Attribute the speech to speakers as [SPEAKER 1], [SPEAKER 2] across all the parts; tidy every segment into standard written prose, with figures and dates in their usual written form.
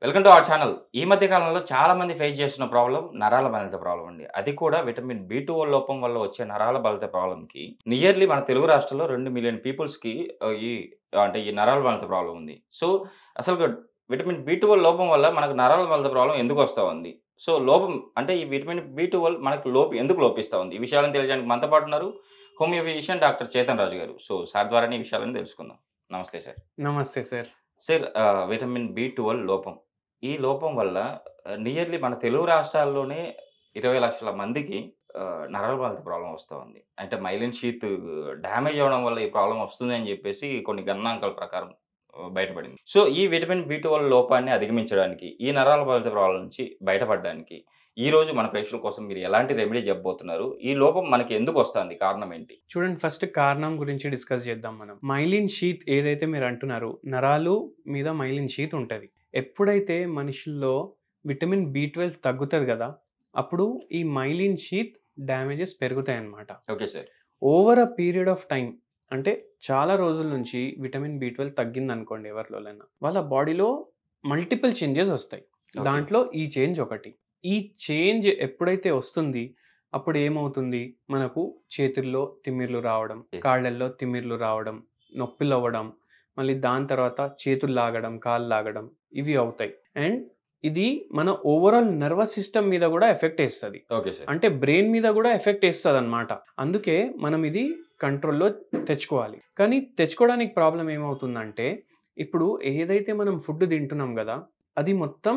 [SPEAKER 1] Welcome to our channel. ఈ మధ్య కాలంలో చాలా మంది ఫేస్ చేస్తున్న ప్రాబ్లమ్ నరాల బలహీనత ప్రాబ్లమ్ అండి. అది కూడా విటమిన్ బి12 లోపం వల్ల వచ్చే నరాల బలహీనత ప్రాబ్లమ్‌కి నియర్లీ మన తెలుగు రాష్ట్రాల్లో 2,000,000 పీపుల్స్‌కి ఈ నరాల బలహీనత ప్రాబ్లమ్ ఉంది. సో, అసలు విటమిన్ బి12 లోపం వల్ల మనకు నరాల బలహీనత ప్రాబ్లమ్ ఎందుకు వస్తా ఉంది? సో, లోపం అంటే ఈ విటమిన్ బి12 మనకు ఎందుకు లోపిస్తా ఉంది? ఈ విషయాలను తెలియజేయడానికి మనతో పాటు ఉన్నారు హోమియో ఫిజిషియన్ డాక్టర్ చేతన్ రాజు గారు. సో, సార్ ద్వారానే ఈ విషయాలను తెలుసుకుందాం. నమస్తే సార్.
[SPEAKER 2] నమస్తే సార్.
[SPEAKER 1] సార్ విటమిన్ బి12 లోపం. ఈ లోపం వల్ల నియర్లీ మన తెలుగు రాష్ట్రాల్లోనే 20,00,000 మందికి నరాల బలహీనత ప్రాబ్లమ్ వస్తా ఉంది. అంటే మైలిన్ షీత్ డ్యామేజ్ అవ్వడం వల్ల ఈ ప్రాబ్లమ్ వస్తుంది అని చెప్పేసి కొన్ని గణాంకాల ప్రకారం బయటపడింది. సో, ఈ విటమిన్ బి12 లోపాన్ని అధిగమించడానికి, ఈ నరాల బలహీనత ప్రాబ్లమ్ నుంచి బయటపడడానికి ఈరోజు మన ప్రేక్షకుల కోసం మీరు ఎలాంటి రెమెడీ చెప్పబోతున్నారు? ఈ లోపం మనకి ఎందుకు వస్తుంది? కారణం ఏంటి?
[SPEAKER 2] చూడండి, ఫస్ట్ కారణం గురించి డిస్కస్ చేద్దాం మనం. మైలిన్ షీత్ ఏదైతే మీరు అంటున్నారో, నరాలు మీద మైలిన్ షీత్ ఉంటది. ఎప్పుడైతే మనుషుల్లో విటమిన్ బి12 తగ్గుతది కదా, అప్పుడు ఈ మైలిన్ షీత్ డ్యామేజెస్ పెరుగుతాయన్నమాట.
[SPEAKER 1] Okay sir.
[SPEAKER 2] Over a period of time, అంటే చాలా రోజుల నుంచి విటమిన్ బి12 తగ్గిందనుకోండి ఎవరిలోనైనా, వాళ్ళ బాడీలో మల్టిపుల్ చేంజెస్ వస్తాయి. దాంట్లో ఈ చేంజ్ ఒకటి. ఈ చేంజ్ ఎప్పుడైతే వస్తుంది, అప్పుడు ఏమవుతుంది, మనకు చేతుల్లో తిమ్మిర్లు రావడం, కాళ్ళల్లో తిమ్మిర్లు రావడం, నొప్పులు అవ్వడం, మళ్ళీ దాని తర్వాత చేతులు లాగడం, కాళ్ళు లాగడం, ఇవి అవుతాయి. అండ్ ఇది మన ఓవరాల్ నర్వస్ సిస్టమ్ మీద కూడా ఎఫెక్ట్ వేస్తుంది.
[SPEAKER 1] Okay sir.
[SPEAKER 2] అంటే బ్రెయిన్ మీద కూడా ఎఫెక్ట్ వేస్తుంది అనమాట. అందుకే మనం ఇది కంట్రోల్లో తెచ్చుకోవాలి. కానీ తెచ్చుకోవడానికి ప్రాబ్లం ఏమవుతుందంటే, ఇప్పుడు ఏదైతే మనం ఫుడ్ తింటున్నాం కదా, అది మొత్తం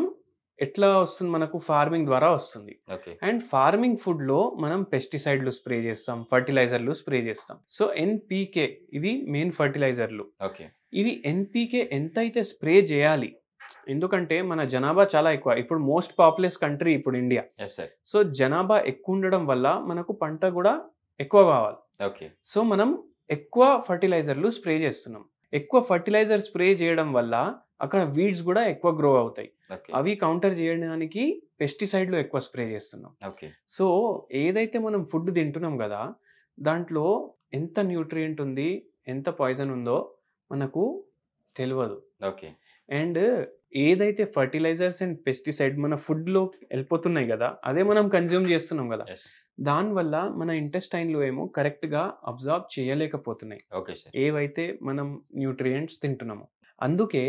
[SPEAKER 2] ఎట్లా వస్తుంది, మనకు ఫార్మింగ్ ద్వారా వస్తుంది.
[SPEAKER 1] ఓకే.
[SPEAKER 2] అండ్ ఫార్మింగ్ ఫుడ్లో మనం పెస్టిసైడ్లు స్ప్రే చేస్తాం, ఫర్టిలైజర్లు స్ప్రే చేస్తాం. సో ఎన్పీకే ఇవి మెయిన్ ఫర్టిలైజర్లు.
[SPEAKER 1] ఓకే.
[SPEAKER 2] ఇది ఎన్పీకే ఎంతైతే స్ప్రే చేయాలి, ఎందుకంటే మన జనాభా చాలా ఎక్కువ. ఇప్పుడు మోస్ట్ పాపులస్ కంట్రీ ఇప్పుడు ఇండియా.
[SPEAKER 1] Yes sir.
[SPEAKER 2] సో జనాభా ఎక్కువ ఉండడం వల్ల మనకు పంట కూడా ఎక్కువ కావాలి.
[SPEAKER 1] ఓకే.
[SPEAKER 2] సో మనం ఎక్కువ ఫర్టిలైజర్లు స్ప్రే చేస్తున్నాం. ఎక్కువ ఫర్టిలైజర్ స్ప్రే చేయడం వల్ల అక్కడ వీడ్స్ కూడా ఎక్కువ గ్రో అవుతాయి.
[SPEAKER 1] ఓకే.
[SPEAKER 2] అవి కౌంటర్ చేయడానికి పెస్టిసైడ్లు ఎక్కువ స్ప్రే చేస్తున్నాం.
[SPEAKER 1] ఓకే.
[SPEAKER 2] సో ఏదైతే మనం ఫుడ్ తింటున్నాం కదా, దాంట్లో ఎంత న్యూట్రియంట్ ఉంది, ఎంత పాయిజన్ ఉందో మనకు తెలియదు.
[SPEAKER 1] ఓకే.
[SPEAKER 2] అండ్ ఏదైతే ఫర్టిలైజర్స్ అండ్ పెస్టిసైడ్ మన ఫుడ్లో వెళ్ళిపోతున్నాయి కదా, అదే మనం కన్జ్యూమ్ చేస్తున్నాం కదా,
[SPEAKER 1] యెస్.
[SPEAKER 2] దానివల్ల మన ఇంటెస్టైన్లో ఏమో కరెక్ట్గా అబ్జార్బ్ చేయలేకపోతున్నాయి
[SPEAKER 1] ఓకే సార్.
[SPEAKER 2] ఏవైతే మనం న్యూట్రియంట్స్ తింటున్నామో. అందుకే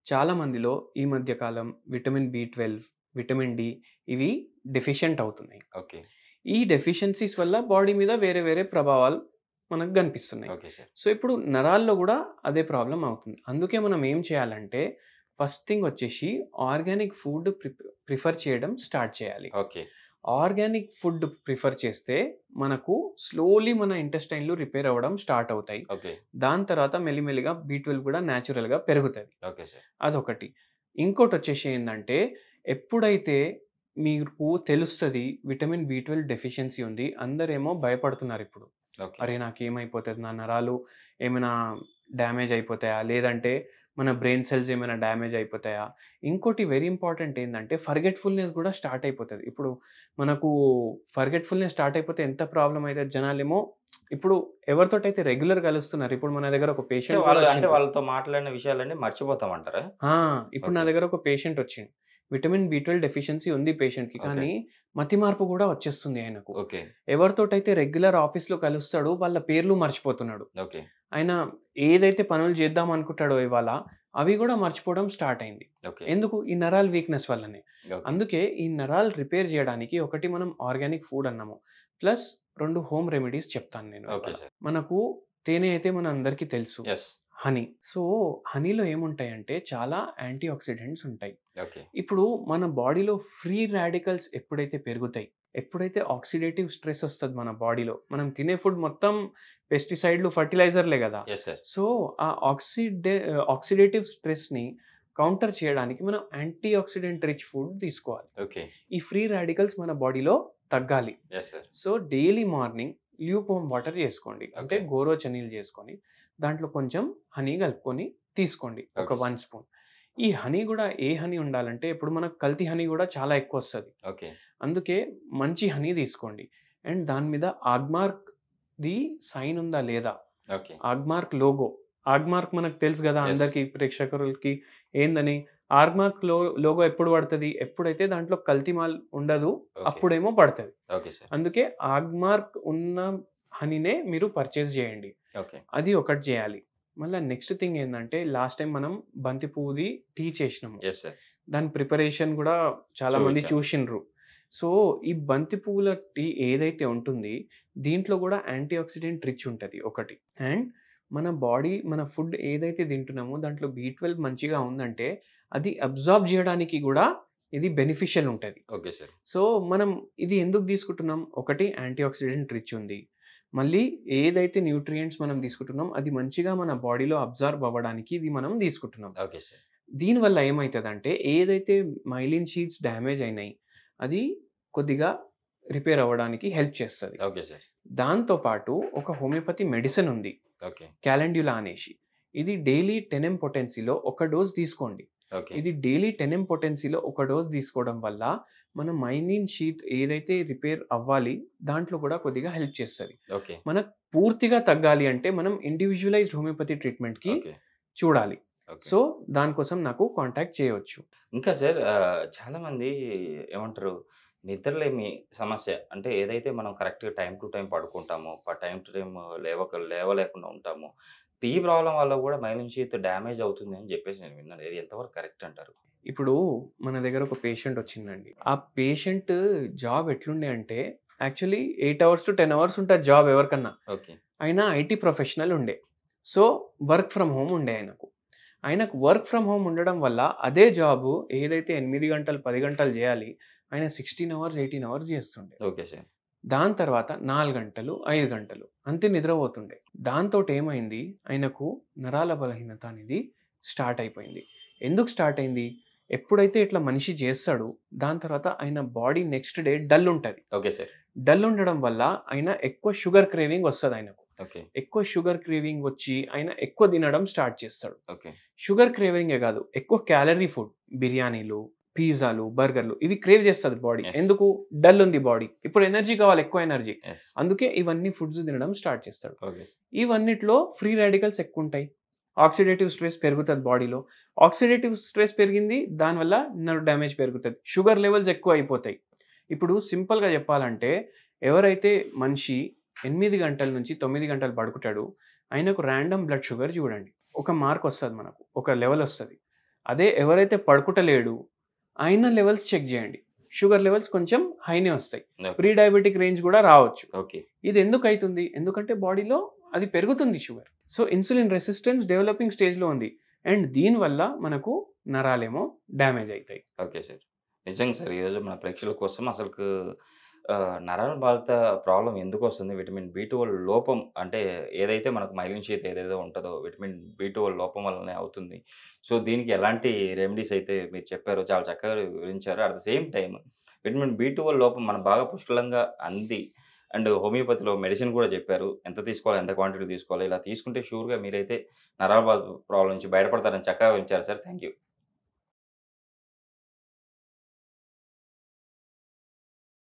[SPEAKER 2] చాలా మందిలో ఈ మధ్య కాలం విటమిన్ బి12, విటమిన్ డి ఇవి డెఫిషియెంట్ అవుతున్నాయి.
[SPEAKER 1] ఓకే.
[SPEAKER 2] ఈ డెఫిషియన్సీస్ వల్ల బాడీ మీద వేరే వేరే ప్రభావాలు మనకు కనిపిస్తున్నాయి.
[SPEAKER 1] Okay sir.
[SPEAKER 2] సో ఇప్పుడు నరాల్లో కూడా అదే ప్రాబ్లం అవుతుంది. అందుకే మనం ఏం చేయాలంటే, ఫస్ట్ థింగ్ వచ్చేసి ఆర్గానిక్ ఫుడ్ ప్రిఫర్ చేయడం స్టార్ట్ చేయాలి.
[SPEAKER 1] ఓకే.
[SPEAKER 2] ఆర్గానిక్ ఫుడ్ ప్రిఫర్ చేస్తే మనకు స్లోలీ మన ఇంటెస్టైన్లు రిపేర్ అవ్వడం స్టార్ట్ అవుతాయి.
[SPEAKER 1] ఓకే.
[SPEAKER 2] దాని తర్వాత మెల్లిమెల్లిగా బి12 కూడా న్యాచురల్గా పెరుగుతుంది.
[SPEAKER 1] Okay sir.
[SPEAKER 2] అదొకటి. ఇంకోటి వచ్చేసి ఏంటంటే, ఎప్పుడైతే మీకు తెలుస్తుంది విటమిన్ బి12 డెఫిషియన్సీ ఉంది, అందరేమో భయపడుతున్నారు ఇప్పుడు.
[SPEAKER 1] ఓకే.
[SPEAKER 2] అరే నాకేమైపోతుంది, నా నరాలు ఏమైనా డ్యామేజ్ అయిపోతాయా, లేదంటే మన బ్రెయిన్ సెల్స్ ఏమైనా డ్యామేజ్ అయిపోతాయా. ఇంకోటి వెరీ ఇంపార్టెంట్ ఏంటంటే, ఫర్గెట్ఫుల్నెస్ కూడా స్టార్ట్ అయిపోతుంది. ఇప్పుడు మనకు ఫర్గెట్ఫుల్నెస్ స్టార్ట్ అయిపోతే ఎంత ప్రాబ్లం అయితే, జనాలేమో ఇప్పుడు ఎవరితోటైతే రెగ్యులర్ కలుస్తున్నారు, ఇప్పుడు మన దగ్గర ఒక పేషెంట్
[SPEAKER 1] వాళ్ళతో మాట్లాడిన విషయాలన్నీ మర్చిపోతామంటారా?
[SPEAKER 2] ఇప్పుడు నా దగ్గర ఒక పేషెంట్ వచ్చింది, విటమిన్ బి12 డెఫిషియన్సీ ఉంది పేషెంట్కి, కానీ మతి మార్పు కూడా వచ్చేస్తుంది ఆయనకు.
[SPEAKER 1] ఓకే.
[SPEAKER 2] ఎవరితోటైతే రెగ్యులర్ ఆఫీస్లో కలుస్తాడో వాళ్ళ పేర్లు మర్చిపోతున్నాడు.
[SPEAKER 1] ఓకే.
[SPEAKER 2] ఆయన ఏదైతే పనులు చేద్దాం అనుకుంటాడో ఇవాళ, అవి కూడా మర్చిపోవడం స్టార్ట్ అయింది.
[SPEAKER 1] ఓకే.
[SPEAKER 2] ఎందుకు? ఈ నరాల్ వీక్నెస్ వల్లనే.
[SPEAKER 1] ఓకే.
[SPEAKER 2] అందుకే ఈ నరాల్ రిపేర్ చేయడానికి ఒకటి మనం ఆర్గానిక్ ఫుడ్ అన్నాము, ప్లస్ 2 హోమ్ రెమెడీస్ చెప్తాను నేను.
[SPEAKER 1] Okay sir.
[SPEAKER 2] మనకు తేనె అయితే మన అందరికీ తెలుసు,
[SPEAKER 1] యెస్.
[SPEAKER 2] హనీ. సో హనీలో ఏముంటాయంటే చాలా యాంటీ ఆక్సిడెంట్స్ ఉంటాయి.
[SPEAKER 1] ఓకే.
[SPEAKER 2] ఇప్పుడు మన బాడీలో ఫ్రీ రాడికల్స్ ఎప్పుడైతే పెరుగుతాయి, ఎప్పుడైతే ఆక్సిడేటివ్ స్ట్రెస్ వస్తుంది మన బాడీలో, మనం తినే ఫుడ్ మొత్తం పెస్టిసైడ్లు, ఫర్టిలైజర్లే కదా.
[SPEAKER 1] Yes sir.
[SPEAKER 2] సో ఆ ఆక్సిడేటివ్ స్ట్రెస్ని కౌంటర్ చేయడానికి మనం యాంటీ ఆక్సిడెంట్ రిచ్ ఫుడ్ తీసుకోవాలి.
[SPEAKER 1] ఓకే.
[SPEAKER 2] ఈ ఫ్రీ రాడికల్స్ మన బాడీలో తగ్గాలి.
[SPEAKER 1] Yes sir.
[SPEAKER 2] So daily morning lukewarm water చేసుకోండి, అంటే
[SPEAKER 1] Okay.
[SPEAKER 2] గోరువెచ్చనీళ్ళు చేసుకొని దాంట్లో కొంచెం హనీ కలుపుకొని తీసుకోండి, ఒక
[SPEAKER 1] Okay.
[SPEAKER 2] 1 స్పూన్. ఈ హనీ కూడా ఏ హనీ ఉండాలంటే, ఇప్పుడు మనకు కల్తీ హనీ కూడా చాలా ఎక్కువ వస్తుంది,
[SPEAKER 1] ఓకే.
[SPEAKER 2] అందుకే మంచి హనీ తీసుకోండి. అండ్ దాని మీద ఆగ్మార్క్ ది సైన్ ఉందా లేదా,
[SPEAKER 1] ఓకే.
[SPEAKER 2] ఆగ్మార్క్ లోగో, ఆగ్మార్క్ మనకు తెలుసు కదా
[SPEAKER 1] Yes.
[SPEAKER 2] అందరికి ప్రేక్షకులకి ఏందని, ఆర్గ్మార్క్ లోగో ఎప్పుడు పడుతుంది? ఎప్పుడైతే దాంట్లో కల్తీ మాల్ ఉండదు
[SPEAKER 1] ఓకే.
[SPEAKER 2] అప్పుడేమో పడుతుంది.
[SPEAKER 1] Okay sir.
[SPEAKER 2] అందుకే ఆర్గ్మార్క్ ఉన్న హనీనే మీరు పర్చేస్ చేయండి.
[SPEAKER 1] ఓకే.
[SPEAKER 2] అది ఒకటి చేయాలి. మళ్ళీ నెక్స్ట్ థింగ్ ఏంటంటే లాస్ట్ టైం మనం బంతి పువ్వుది టీ చేసినాము.
[SPEAKER 1] Yes sir.
[SPEAKER 2] దాని ప్రిపరేషన్ కూడా చాలా మంది
[SPEAKER 1] చూపించారు.
[SPEAKER 2] చూసిండ్రు. సో ఈ బంతి పువ్వుల టీ ఏదైతే ఉంటుంది దీంట్లో కూడా యాంటీ ఆక్సిడెంట్ రిచ్ ఉంటుంది ఒకటి. అండ్ మన బాడీ మన ఫుడ్ ఏదైతే తింటున్నామో దాంట్లో B12 మంచిగా ఉందంటే అది అబ్జార్బ్ చేయడానికి కూడా ఇది బెనిఫిషియల్ ఉంటుంది.
[SPEAKER 1] Okay sir.
[SPEAKER 2] సో మనం ఇది ఎందుకు తీసుకుంటున్నాం? ఒకటి యాంటీ ఆక్సిడెంట్ రిచ్ ఉంది. మళ్ళీ ఏదైతే న్యూట్రియంట్స్ మనం తీసుకుంటున్నాం అది మంచిగా మన బాడీలో అబ్జార్బ్ అవ్వడానికి ఇది మనం తీసుకుంటున్నాం.
[SPEAKER 1] Okay sir.
[SPEAKER 2] దీనివల్ల ఏమవుతుందంటే ఏదైతే మైలిన్ షీట్స్ డ్యామేజ్ అయినాయి అది కొద్దిగా రిపేర్ అవ్వడానికి హెల్ప్ చేస్తుంది.
[SPEAKER 1] Okay sir.
[SPEAKER 2] దాంతోపాటు ఒక హోమియోపతి మెడిసిన్ ఉంది
[SPEAKER 1] ఓకే.
[SPEAKER 2] క్యాలెండ్యులా అనేసి. ఇది డైలీ 10 mg పొటెన్సీలో ఒక డోస్ తీసుకోండి.
[SPEAKER 1] ఓకే.
[SPEAKER 2] ఇది డైలీ 10 mg పొటెన్సీలో ఒక డోస్ తీసుకోవడం వల్ల మన మైలిన్ షీత్ ఏదైతే రిపేర్ అవ్వాలి దాంట్లో కూడా కొద్దిగా హెల్ప్ చేస్తుంది.
[SPEAKER 1] ఓకే.
[SPEAKER 2] మనకు పూర్తిగా తగ్గాలి అంటే మనం ఇండివిజువలైజ్డ్ హోమియోపతి ట్రీట్మెంట్కి
[SPEAKER 1] ఓకే.
[SPEAKER 2] చూడాలి.
[SPEAKER 1] ఓకే.
[SPEAKER 2] సో దానికోసం నాకు కాంటాక్ట్ చేయవచ్చు.
[SPEAKER 1] ఇంకా సార్ చాలామంది ఏమంటారు నిద్రలేమి సమస్య అంటే ఏదైతే మనం కరెక్ట్‌గా టైమ్ టు టైమ్ పడుకుంటామో, టైమ్ టు టైమ్ లేవలేకుండా ఉంటామో, ఈ ప్రాబ్లమ్ వల్ల కూడా మైలిన్ షీత్ డ్యామేజ్ అవుతుంది అని చెప్పేసి నేను విన్నాను. ఇది ఎంతవరకు కరెక్ట్ అంటారు?
[SPEAKER 2] ఇప్పుడు మన దగ్గర ఒక పేషెంట్ వచ్చిందండి. ఆ పేషెంట్ జాబ్ ఎట్లుండే అంటే యాక్చువల్లీ 8 అవర్స్ టు 10 అవర్స్ ఉంటుంది జాబ్ ఎవరికన్నా.
[SPEAKER 1] ఓకే.
[SPEAKER 2] ఆయన ఐటీ ప్రొఫెషనల్ ఉండే. సో వర్క్ ఫ్రమ్ హోమ్ ఉండే ఆయనకు వర్క్ ఫ్రమ్ హోమ్ ఉండడం వల్ల అదే జాబు ఏదైతే 8 గంటలు 10 గంటలు చేయాలి ఆయన 16 అవర్స్ 18 అవర్స్ చేస్తుండే.
[SPEAKER 1] Okay sir.
[SPEAKER 2] దాని తర్వాత 4 గంటలు 5 గంటలు అంతే నిద్రపోతుండే. దాంతో ఏమైంది ఆయనకు నరాల బలహీనత అనేది స్టార్ట్ అయిపోయింది. ఎందుకు స్టార్ట్ అయింది? ఎప్పుడైతే ఇట్లా మనిషి చేస్తాడో దాని తర్వాత ఆయన బాడీ నెక్స్ట్ డే డల్ ఉంటుంది.
[SPEAKER 1] Okay sir.
[SPEAKER 2] డల్ ఉండడం వల్ల ఆయన ఎక్కువ షుగర్ క్రేవింగ్ వస్తుంది ఆయనకు.
[SPEAKER 1] ఓకే.
[SPEAKER 2] ఎక్కువ షుగర్ క్రేవింగ్ వచ్చి ఆయన ఎక్కువ తినడం స్టార్ట్ చేస్తాడు.
[SPEAKER 1] ఓకే.
[SPEAKER 2] షుగర్ క్రేవింగే కాదు ఎక్కువ క్యాలరీ ఫుడ్ బిర్యానీలు పిజ్జాలు బర్గర్లు ఇవి క్రేవ్ చేస్తుంది బాడీ.
[SPEAKER 1] Yes.
[SPEAKER 2] ఎందుకు? డల్ ఉంది బాడీ, ఇప్పుడు ఎనర్జీ కావాలి, ఎక్కువ ఎనర్జీ.
[SPEAKER 1] యెస్.
[SPEAKER 2] అందుకే ఇవన్నీ ఫుడ్స్ తినడం స్టార్ట్ చేస్తాడు.
[SPEAKER 1] ఓకే.
[SPEAKER 2] ఇవన్నిట్లో ఫ్రీ రాడికల్స్ ఎక్కువ ఉంటాయి. ఆక్సిడేటివ్ స్ట్రెస్ పెరుగుతుంది బాడీలో. ఆక్సిడేటివ్ స్ట్రెస్ పెరిగింది దానివల్ల నర్వ్ డ్యామేజ్ పెరుగుతుంది. షుగర్ లెవెల్స్ ఎక్కువ అయిపోతాయి. ఇప్పుడు సింపుల్గా చెప్పాలంటే ఎవరైతే మనిషి 8 గంటల నుంచి 9 గంటలు పడుకుంటాడు ఆయనకు ర్యాండమ్ బ్లడ్ షుగర్ చూడండి, ఒక మార్క్ వస్తుంది, మనకు ఒక లెవెల్ వస్తుంది. అదే ఎవరైతే పడుకుంటలేడు ఆయన లెవెల్స్ చెక్ చేయండి, షుగర్ లెవెల్స్ కొంచెం హైనే వస్తాయి. ప్రీ డయాబెటిక్ రేంజ్ కూడా రావచ్చు.
[SPEAKER 1] ఓకే.
[SPEAKER 2] ఇది ఎందుకు అవుతుంది? ఎందుకంటే బాడీలో అది పెరుగుతుంది sugar. So insulin resistance developing స్టేజ్లో ఉంది అండ్ దీనివల్ల మనకు నరాలేమో డ్యామేజ్ అవుతాయి.
[SPEAKER 1] Okay sir. నిజంగా సార్ ఈరోజు మన ప్రేక్షకుల కోసం అసలుకు నరాల బాధిత ప్రాబ్లం ఎందుకు వస్తుంది? విటమిన్ B12 లోపం అంటే ఏదైతే మనకు మైలిన్ షీత్ ఏదైతే ఉంటుందో విటమిన్ B12 లోపం వల్లనే అవుతుంది. సో దీనికి ఎలాంటి రెమెడీస్ అయితే మీరు చెప్పారో చాలా చక్కగా వివరించారు. At the same time vitamin B12 లోపం మనకు బాగా పుష్కలంగా అంది అండ్ హోమియోపతిలో మెడిసిన్ కూడా చెప్పారు. ఎంత తీసుకోవాలి, ఎంత క్వాంటిటీ తీసుకోవాలి, ఇలా తీసుకుంటే షూర్‌గా మీరైతే నరాల బాధిత ప్రాబ్లమ్ నుంచి బయటపడతారని చక్కగా వివరించారు సార్. Thank you.